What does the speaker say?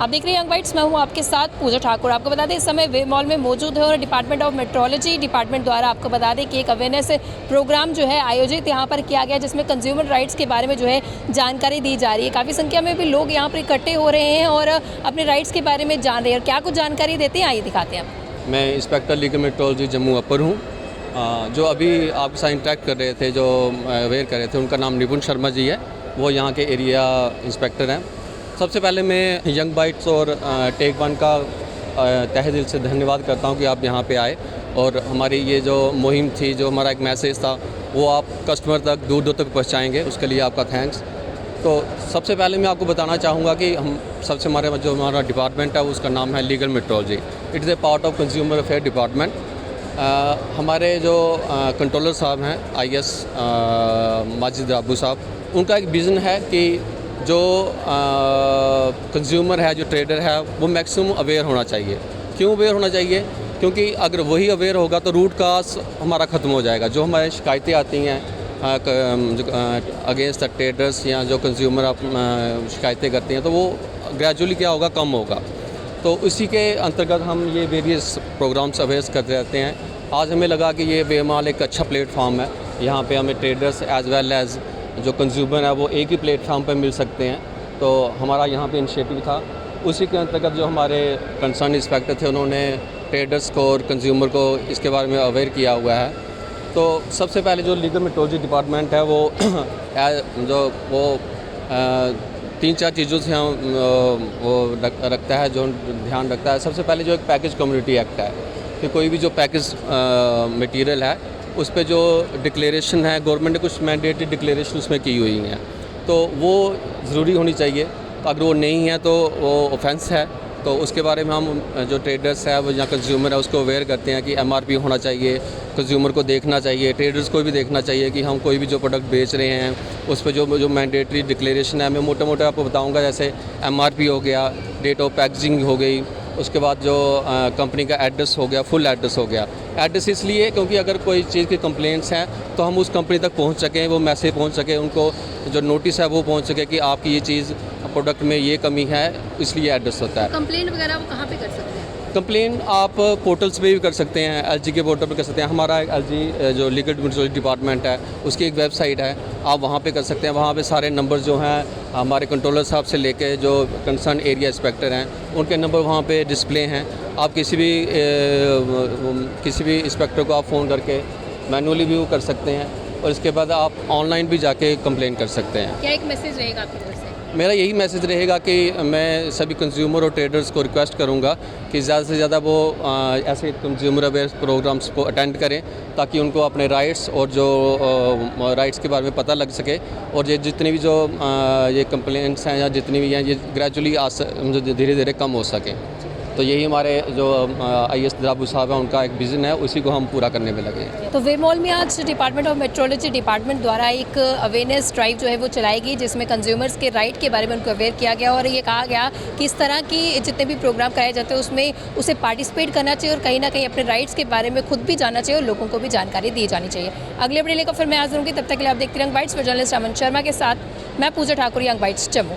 आप देख रहे हैं यंग बाइट्स, मैं हूं आपके साथ पूजा ठाकुर। आपको बता दें इस समय वे मॉल में मौजूद है और डिपार्टमेंट ऑफ मेट्रोलॉजी डिपार्टमेंट द्वारा आपको बता दें कि एक अवेयरनेस प्रोग्राम जो है आयोजित यहां पर किया गया, जिसमें कंज्यूमर राइट्स के बारे में जो है जानकारी दी जा रही है। काफ़ी संख्या में भी लोग यहां पर इकट्ठे हो रहे हैं और अपने राइट्स के बारे में जान रहे हैं। और क्या कुछ जानकारी देते हैं आइए दिखाते हैं आप। मैं इंस्पेक्टर लीगल मेट्रोलॉजी जम्मू अपर हूँ। जो अभी आपके साथ इंटरेक्ट कर रहे थे, जो अवेयर कर रहे थे, उनका नाम निपुण शर्मा जी है। वो यहाँ के एरिया इंस्पेक्टर हैं। सबसे पहले मैं यंग बाइट्स और टेक वन का तहे दिल से धन्यवाद करता हूँ कि आप यहाँ पे आए और हमारी ये जो मुहिम थी, जो हमारा एक मैसेज था, वो आप कस्टमर तक दूर दूर तक पहुँचाएँगे। उसके लिए आपका थैंक्स। तो सबसे पहले मैं आपको बताना चाहूँगा कि हमारा डिपार्टमेंट है उसका नाम है legal metrology. It is a part of consumer affair department. हमारे जो कंट्रोलर साहब हैं IS माजिद राबू साहब, उनका एक विज़न है कि जो कंज्यूमर है, जो ट्रेडर है, वो मैक्सिमम अवेयर होना चाहिए। क्यों अवेयर होना चाहिए? क्योंकि अगर वही अवेयर होगा तो रूट काज हमारा ख़त्म हो जाएगा। जो हमारी शिकायतें आती हैं अगेंस्ट द ट्रेडर्स या जो कंज्यूमर आप शिकायतें करते हैं, तो वो ग्रेजुअली क्या होगा, कम होगा। तो इसी के अंतर्गत हम ये वेरियस प्रोग्राम्स अवेयर करते रहते हैं। आज हमें लगा कि ये वेमाल एक अच्छा प्लेटफॉर्म है। यहाँ पे हमें ट्रेडर्स एज वेल एज़ जो कंज्यूमर है वो एक ही प्लेटफॉर्म पे मिल सकते हैं। तो हमारा यहाँ पे इनिशिएटिव था। उसी के अंतर्गत जो हमारे कंसर्न इंस्पेक्टर थे, उन्होंने ट्रेडर्स को और कंज्यूमर को इसके बारे में अवेयर किया हुआ है। तो सबसे पहले जो लीगल मेट्रोलॉजी डिपार्टमेंट है वो तीन चार चीज़ों से वो रखता है, जो ध्यान रखता है। सबसे पहले जो एक पैकेज कम्युनिटी एक्ट है कि कोई भी जो पैकेज मटेरियल है उस पे जो डिक्लेरेशन है, गवर्नमेंट ने कुछ मैंडेटरी डिक्लेरेशन उसमें की हुई हैं, तो वो ज़रूरी होनी चाहिए। तो अगर वो नहीं है तो वो ऑफेंस है। तो उसके बारे में हम जो ट्रेडर्स है वो या कंज्यूमर है उसको अवेयर करते हैं कि MRP होना चाहिए, कंज्यूमर को देखना चाहिए, ट्रेडर्स को भी देखना चाहिए कि हम कोई भी जो प्रोडक्ट बेच रहे हैं उस पर जो मैंडेटरी डिक्लेरेशन है। मैं मोटा मोटा आपको बताऊंगा, जैसे MRP हो गया, डेट ऑफ पैकेजिंग हो गई, उसके बाद जो कंपनी का एड्रेस हो गया, फुल एड्रेस हो गया। एड्रेस इसलिए क्योंकि अगर कोई चीज़ की कंप्लेंट्स हैं तो हम उस कंपनी तक पहुंच सकें, वो मैसेज पहुंच सके, उनको जो नोटिस है वो पहुंच सके कि आपकी ये चीज़ प्रोडक्ट में ये कमी है, इसलिए एड्रेस होता है। कंप्लेंट वगैरह वो कहाँ पे कर सकते हैं? कंप्लेन आप पोर्टल्स पे भी कर सकते हैं, LG के पोर्टल पे कर सकते हैं। हमारा एक LG जो लीगल मेट्रोलॉजी डिपार्टमेंट है उसकी एक वेबसाइट है, आप वहाँ पे कर सकते हैं। वहाँ पे सारे नंबर जो हैं हमारे कंट्रोलर साहब से लेके जो कंसर्न एरिया इंस्पेक्टर हैं उनके नंबर वहाँ पे डिस्प्ले हैं। आप किसी भी इंस्पेक्टर को आप फ़ोन करके मैनुअली भी वो कर सकते हैं और इसके बाद आप ऑनलाइन भी जाके कंप्लेन कर सकते हैं। क्या एक मैसेज रहेगा आपकी तरफ से? मेरा यही मैसेज रहेगा कि मैं सभी कंज्यूमर और ट्रेडर्स को रिक्वेस्ट करूंगा कि ज़्यादा से ज़्यादा वो ऐसे कंज्यूमर अवेयर प्रोग्राम्स को अटेंड करें, ताकि उनको अपने राइट्स और जो राइट्स के बारे में पता लग सके। और ये जितनी भी जो ये कंप्लेंट्स हैं या जितनी भी हैं, ये ग्रेजुअली धीरे धीरे कम हो सकें। तो यही हमारे जो IS राबू साहब हैं उनका एक विज़न है, उसी को हम पूरा करने में लगे हैं। तो वे मॉल में आज डिपार्टमेंट ऑफ मेट्रोलॉजी डिपार्टमेंट द्वारा एक अवेयरनेस ड्राइव जो है वो चलाई गई, जिसमें कंज्यूमर्स के राइट के बारे में उनको अवेयर किया गया और ये कहा गया कि इस तरह की जितने भी प्रोग्राम कराए जाते हैं उसमें उसे पार्टिसिपेट करना चाहिए और कहीं ना कहीं अपने राइट्स के बारे में खुद भी जानना चाहिए और लोगों को भी जानकारी दी जानी चाहिए। अगले अपडेट लेकर फिर मैं हाजिर होंगी, तब तक के लिए आप देखते रहिए यंग बाइट्स। जर्नलिस्ट अमन शर्मा के साथ मैं पूजा ठाकुर, यंग बाइट्स जम्मू।